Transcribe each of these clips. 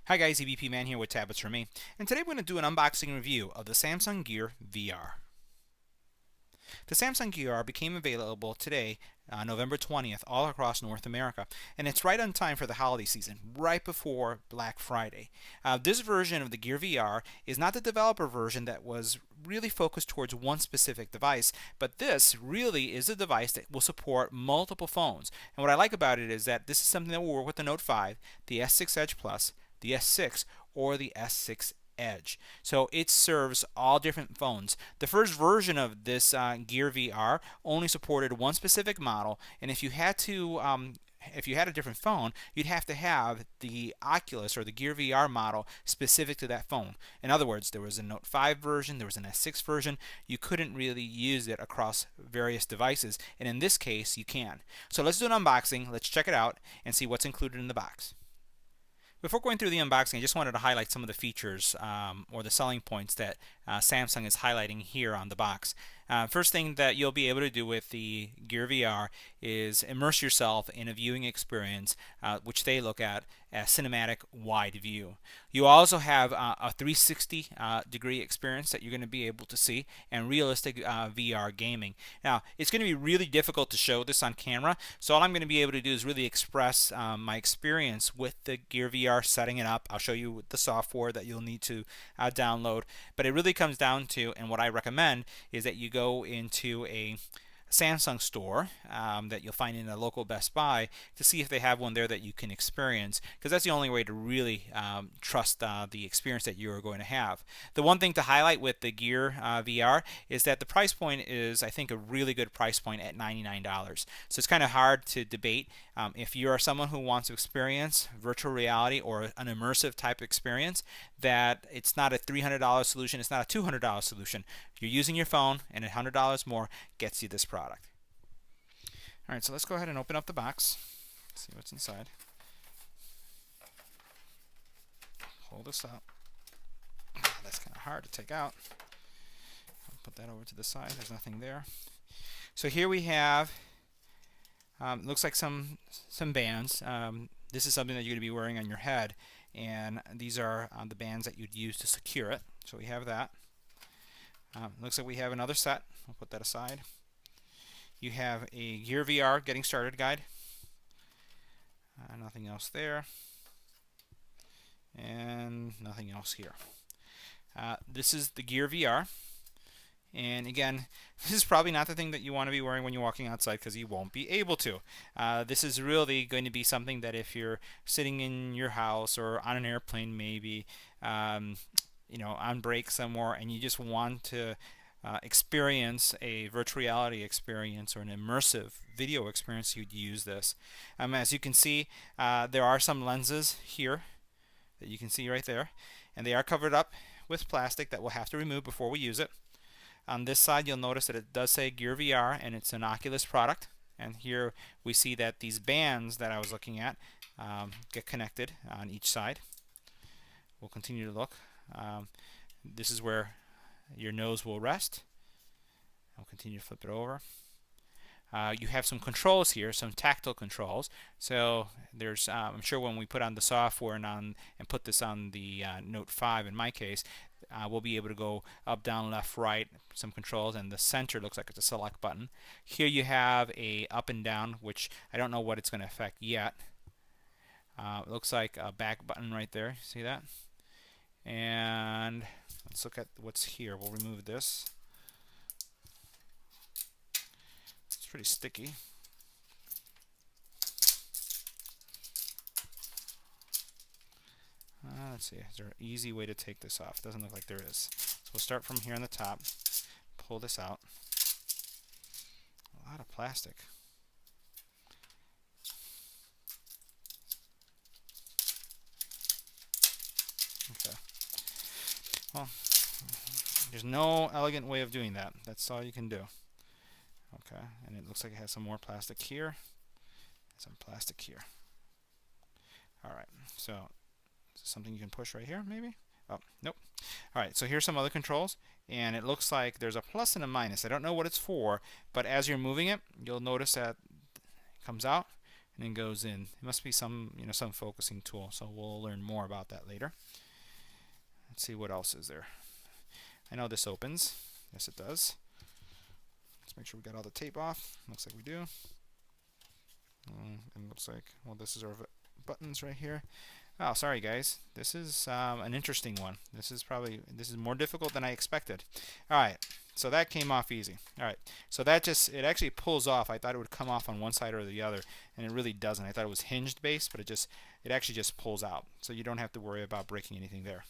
Hi guys, EBPMAN here with Tablets for Me, and today we're going to do an unboxing review of the Samsung Gear VR. The Samsung Gear became available today, November 20th, all across North America, and it's right on time for the holiday season, right before Black Friday. This version of the Gear VR is not the developer version that was really focused towards one specific device, but this really is a device that will support multiple phones. And what I like about it is that this is something that will work with the Note 5, the S6 Edge Plus, the S6, or the S6 Edge. So it serves all different phones. The first version of this Gear VR only supported one specific model, and if you had a different phone, you'd have to have the Oculus or the Gear VR model specific to that phone. In other words, there was a Note 5 version, there was an S6 version. You couldn't really use it across various devices, and in this case, you can. So let's do an unboxing. Let's check it out and see what's included in the box. Before going through the unboxing, I just wanted to highlight some of the features or the selling points that Samsung is highlighting here on the box. First thing that you'll be able to do with the Gear VR is immerse yourself in a viewing experience, which they look at as cinematic wide view. You also have a 360 degree experience that you're going to be able to see, and realistic VR gaming. Now, it's going to be really difficult to show this on camera, so all I'm going to be able to do is really express my experience with the Gear VR, setting it up. I'll show you the software that you'll need to download, but it really comes down to, and what I recommend is that you go into a Samsung store that you'll find in a local Best Buy to see if they have one there that you can experience, because that's the only way to really trust the experience that you're going to have. The one thing to highlight with the Gear VR is that the price point is, I think, a really good price point at $99. So it's kind of hard to debate. If you are someone who wants to experience virtual reality or an immersive type experience, that it's not a $300 solution, it's not a $200 solution. You're using your phone, and $100 more gets you this product. Alright, so let's go ahead and open up the box, see what's inside. Pull this out. That's kind of hard to take out. I'll put that over to the side. There's nothing there. So here we have, looks like some bands. This is something that you're going to be wearing on your head, and these are the bands that you'd use to secure it. So we have that. Looks like we have another set. We'll put that aside. You have a Gear VR Getting Started guide. Nothing else there. And nothing else here. This is the Gear VR. And again, this is probably not the thing that you want to be wearing when you're walking outside, because you won't be able to. This is really going to be something that if you're sitting in your house or on an airplane maybe, on break somewhere, and you just want to experience a virtual reality experience or an immersive video experience, you'd use this. As you can see, there are some lenses here that you can see right there, and they are covered up with plastic that we'll have to remove before we use it. On this side, you'll notice that it does say Gear VR, and it's an Oculus product. And here we see that these bands that I was looking at get connected on each side. We'll continue to look. This is where your nose will rest. I'll continue to flip it over. You have some controls here, some tactile controls. So there's, I'm sure when we put on the software and put this on the Note 5, in my case, we'll be able to go up, down, left, right, some controls, and the center looks like it's a select button. Here you have a up and down, which I don't know what it's going to affect yet. It looks like a back button right there. See that? And let's look at what's here. We'll remove this. It's pretty sticky. Let's see. Is there an easy way to take this off? Doesn't look like there is. So we'll start from here on the top. Pull this out. A lot of plastic. Okay. Well, there's no elegant way of doing that. That's all you can do. Okay, and it looks like it has some more plastic here, some plastic here. Alright, so is this something you can push right here, maybe? Oh, nope. Alright, so here's some other controls, and it looks like there's a plus and a minus. I don't know what it's for, but as you're moving it, you'll notice that it comes out, and then goes in. It must be some some focusing tool, so we'll learn more about that later. Let's see what else is there. I know this opens. Yes, it does. Let's make sure we got all the tape off. Looks like we do. And looks like, well, this is our buttons right here. Oh, sorry guys. This is an interesting one. This is more difficult than I expected. All right, so that came off easy. All right, so it actually pulls off. I thought it would come off on one side or the other, and it really doesn't. I thought it was hinged base, but it actually just pulls out. So you don't have to worry about breaking anything there.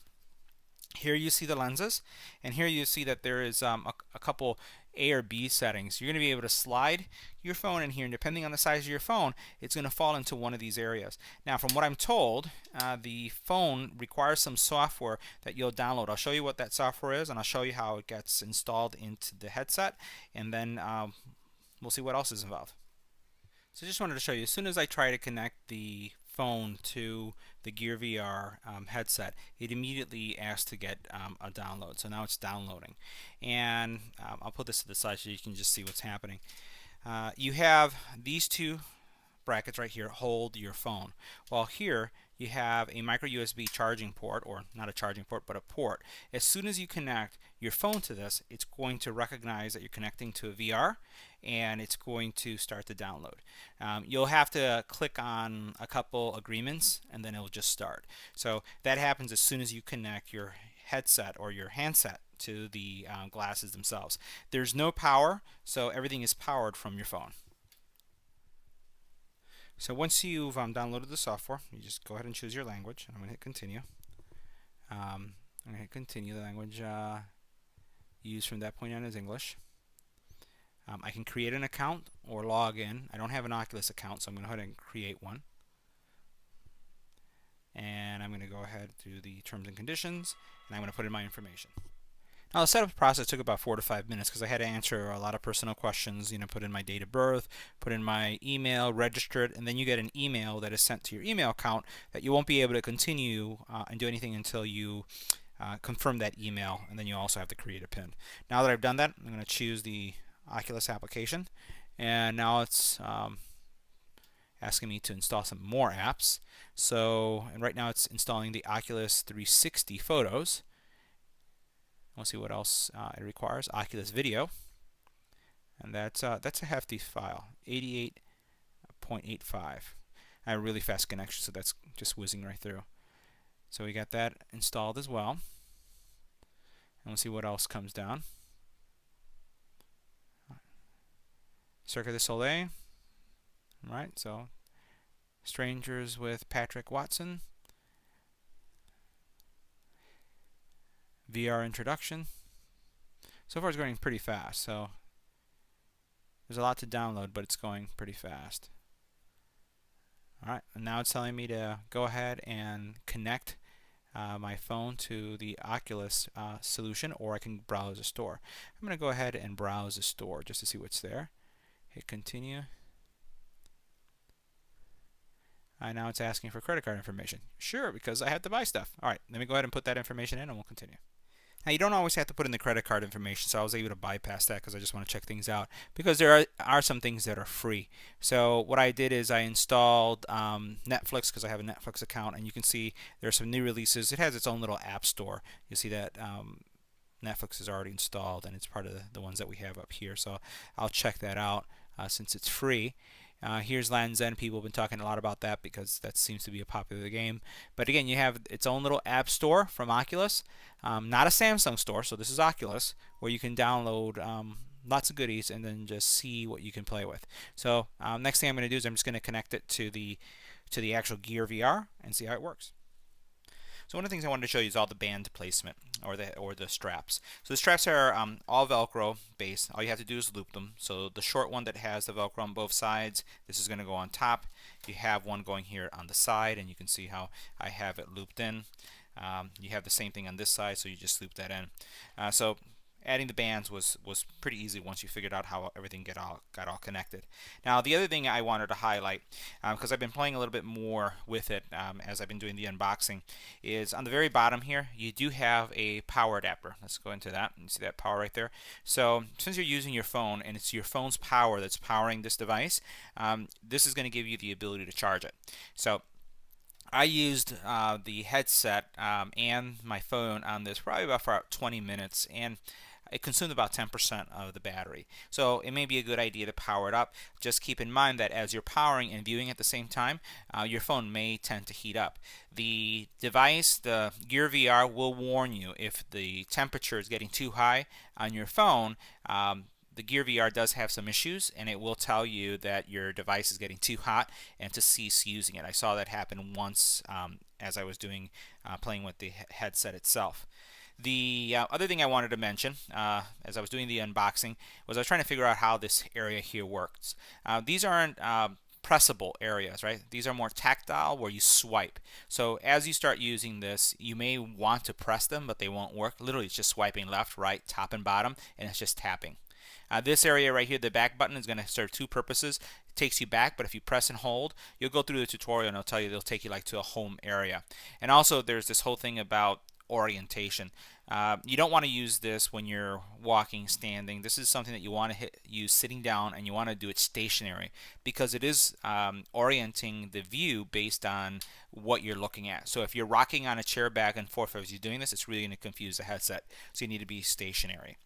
Here you see the lenses, and here you see that there is a couple A or B settings. You're going to be able to slide your phone in here, and depending on the size of your phone, it's going to fall into one of these areas. Now, from what I'm told, the phone requires some software that you'll download. I'll show you what that software is, and I'll show you how it gets installed into the headset, and then we'll see what else is involved. So I just wanted to show you, as soon as I try to connect the phone to the Gear VR headset, it immediately asks to get a download. So now it's downloading, and I'll put this to the side so you can just see what's happening. You have these two brackets right here hold your phone. Well, here you have a micro USB charging port, or not a charging port, but a port. As soon as you connect your phone to this, it's going to recognize that you're connecting to a VR, and it's going to start the download. You'll have to click on a couple agreements, and then it'll just start. So that happens as soon as you connect your headset or your handset to the glasses themselves. There's no power, so everything is powered from your phone. So once you've downloaded the software, you just go ahead and choose your language. I'm going to hit continue. I'm going to hit continue. The language used from that point on is English. I can create an account or log in. I don't have an Oculus account, so I'm going to go ahead and create one. And I'm going to go ahead through the terms and conditions, and I'm going to put in my information. Now, the setup process took about 4 to 5 minutes because I had to answer a lot of personal questions, put in my date of birth, put in my email, register it, and then you get an email that is sent to your email account that you won't be able to continue and do anything until you confirm that email, and then you also have to create a PIN. Now that I've done that, I'm going to choose the Oculus application, and now it's asking me to install some more apps. And right now it's installing the Oculus 360 photos. We'll see what else it requires. Oculus Video, and that's a hefty file, 88.85. I have a really fast connection, so that's just whizzing right through. So we got that installed as well, and we'll see what else comes down. Cirque du Soleil, right? So Strangers with Patrick Watson. VR introduction. So far it's going pretty fast, so there's a lot to download, but it's going pretty fast. Alright, and now it's telling me to go ahead and connect my phone to the Oculus solution, or I can browse a store. I'm going to go ahead and browse a store just to see what's there. Hit continue. Now it's asking for credit card information. Sure, because I have to buy stuff. Alright, let me go ahead and put that information in, and we'll continue. Now, you don't always have to put in the credit card information, so I was able to bypass that because I just want to check things out, because there are some things that are free. So what I did is I installed Netflix, because I have a Netflix account, and you can see there are some new releases. It has its own little app store. You see that Netflix is already installed, and it's part of the ones that we have up here. So I'll check that out since it's free. Here's Land's End. People have been talking a lot about that because that seems to be a popular game. But again, you have its own little app store from Oculus. Not a Samsung store, so this is Oculus, where you can download lots of goodies and then just see what you can play with. So next thing I'm going to do is I'm just going to connect it to the actual Gear VR and see how it works. So one of the things I wanted to show you is all the band placement, or the straps. So the straps are all Velcro based. All you have to do is loop them. So the short one that has the Velcro on both sides, this is going to go on top. You have one going here on the side, and you can see how I have it looped in. You have the same thing on this side, so you just loop that in. So adding the bands was pretty easy once you figured out how everything got all connected. Now the other thing I wanted to highlight, because I've been playing a little bit more with it as I've been doing the unboxing, is on the very bottom here you do have a power adapter. Let's go into that. You see that power right there? So since you're using your phone and it's your phone's power that's powering this device, this is going to give you the ability to charge it. So I used the headset and my phone on this probably about 20 minutes, and it consumed about 10% of the battery. So it may be a good idea to power it up. Just keep in mind that as you're powering and viewing at the same time, your phone may tend to heat up. The device, the Gear VR, will warn you if the temperature is getting too high on your phone. The Gear VR does have some issues, and it will tell you that your device is getting too hot and to cease using it. I saw that happen once as I was playing with the headset itself. The other thing I wanted to mention as I was doing the unboxing was I was trying to figure out how this area here works. These aren't pressable areas, right? These are more tactile where you swipe. So as you start using this, you may want to press them, but they won't work. Literally, it's just swiping left, right, top, and bottom, and it's just tapping. This area right here, the back button, is going to serve two purposes. It takes you back, but if you press and hold, you'll go through the tutorial and it'll tell you, it'll take you like to a home area. And also there's this whole thing about orientation. You don't want to use this when you're walking, standing. This is something that you want to use sitting down, and you want to do it stationary because it is orienting the view based on what you're looking at. So if you're rocking on a chair back and forth as you're doing this, it's really going to confuse the headset. So you need to be stationary.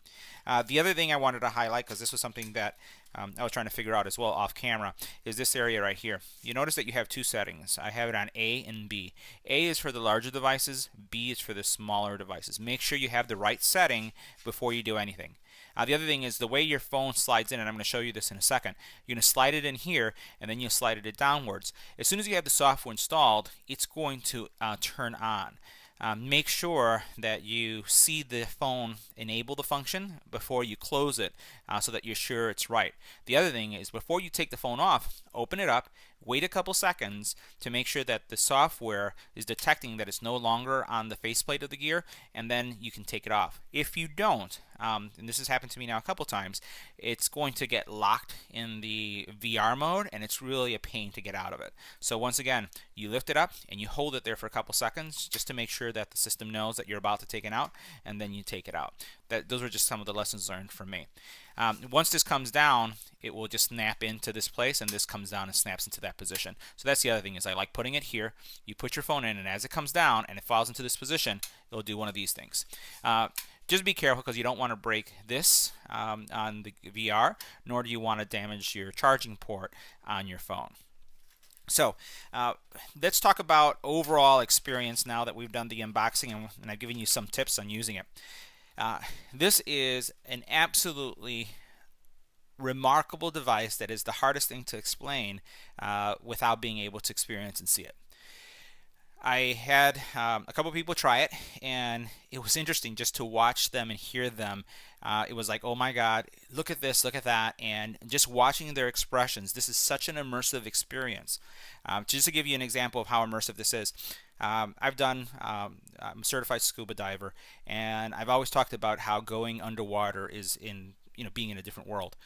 The other thing I wanted to highlight, because this was something that I was trying to figure out as well off camera, is this area right here. You notice that you have two settings. I have it on A and B. A is for the larger devices, B is for the smaller devices. Make sure you have the right setting before you do anything. The other thing is the way your phone slides in, and I'm going to show you this in a second. You're going to slide it in here, and then you'll slide it downwards. As soon as you have the software installed, it's going to turn on. Make sure that you see the phone enable the function before you close it so that you're sure it's right. The other thing is before you take the phone off, open it up, wait a couple seconds to make sure that the software is detecting that it's no longer on the faceplate of the gear, and then you can take it off. If you don't, and this has happened to me now a couple times, it's going to get locked in the VR mode, and it's really a pain to get out of it. So once again, you lift it up and you hold it there for a couple seconds just to make sure that the system knows that you're about to take it out, and then you take it out. Those were just some of the lessons learned from me. Once this comes down, it will just snap into this place, and this comes down and snaps into that position. So that's the other thing, is I like putting it here. You put your phone in, and as it comes down and it falls into this position, it'll do one of these things. Just be careful, because you don't want to break this on the VR, nor do you want to damage your charging port on your phone. So let's talk about overall experience now that we've done the unboxing and I've given you some tips on using it. This is an absolutely remarkable device that is the hardest thing to explain without being able to experience and see it. I had a couple people try it, and it was interesting just to watch them and hear them. It was like, oh my God, look at this, look at that, and just watching their expressions. This is such an immersive experience. Just to give you an example of how immersive this is, I'm a certified scuba diver, and I've always talked about how going underwater is being in a different world.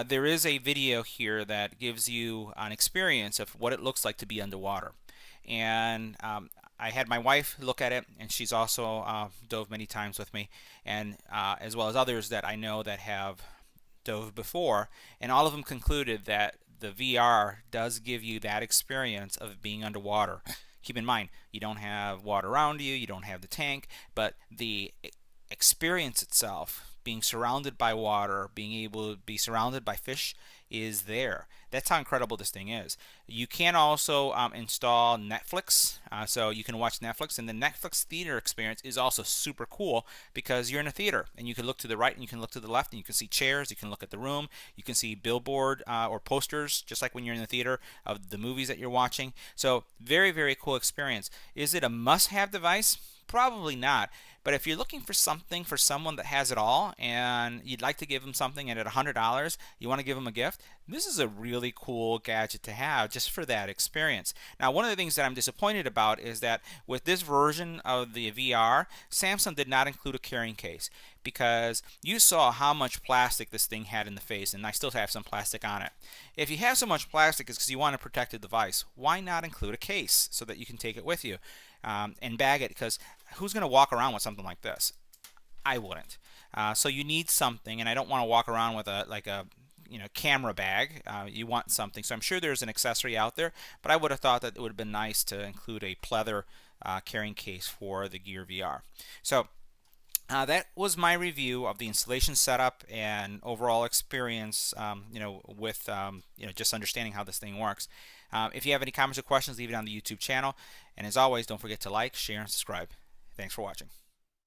There is a video here that gives you an experience of what it looks like to be underwater. And I had my wife look at it, and she's also dove many times with me, and as well as others that I know that have dove before, and all of them concluded that the VR does give you that experience of being underwater. Keep in mind, you don't have water around you, you don't have the tank, but the experience itself, being surrounded by water, being able to be surrounded by fish, is there. That's how incredible this thing is. You can also install Netflix, so you can watch Netflix, and the Netflix theater experience is also super cool because you're in a theater and you can look to the right and you can look to the left and you can see chairs, you can look at the room, you can see billboard or posters just like when you're in the theater of the movies that you're watching. So very, very cool experience. Is it a must-have device? Probably not. But if you're looking for something for someone that has it all and you'd like to give them something, and at $100 you want to give them a gift, This is a really cool gadget to have just for that experience. Now, one of the things that I'm disappointed about is that with this version of the VR, Samsung did not include a carrying case, because you saw how much plastic this thing had in the face, and I still have some plastic on it. If you have so much plastic, it's because you want to protect the device. Why not include a case so that you can take it with you and bag it? Because who's going to walk around with something like this? I wouldn't. So you need something, and I don't want to walk around with a camera bag. You want something. So I'm sure there's an accessory out there, but I would have thought that it would have been nice to include a pleather carrying case for the Gear VR. So that was my review of the installation setup and overall experience. With just understanding how this thing works. If you have any comments or questions, leave it on the YouTube channel. And as always, don't forget to like, share, and subscribe. Thanks for watching.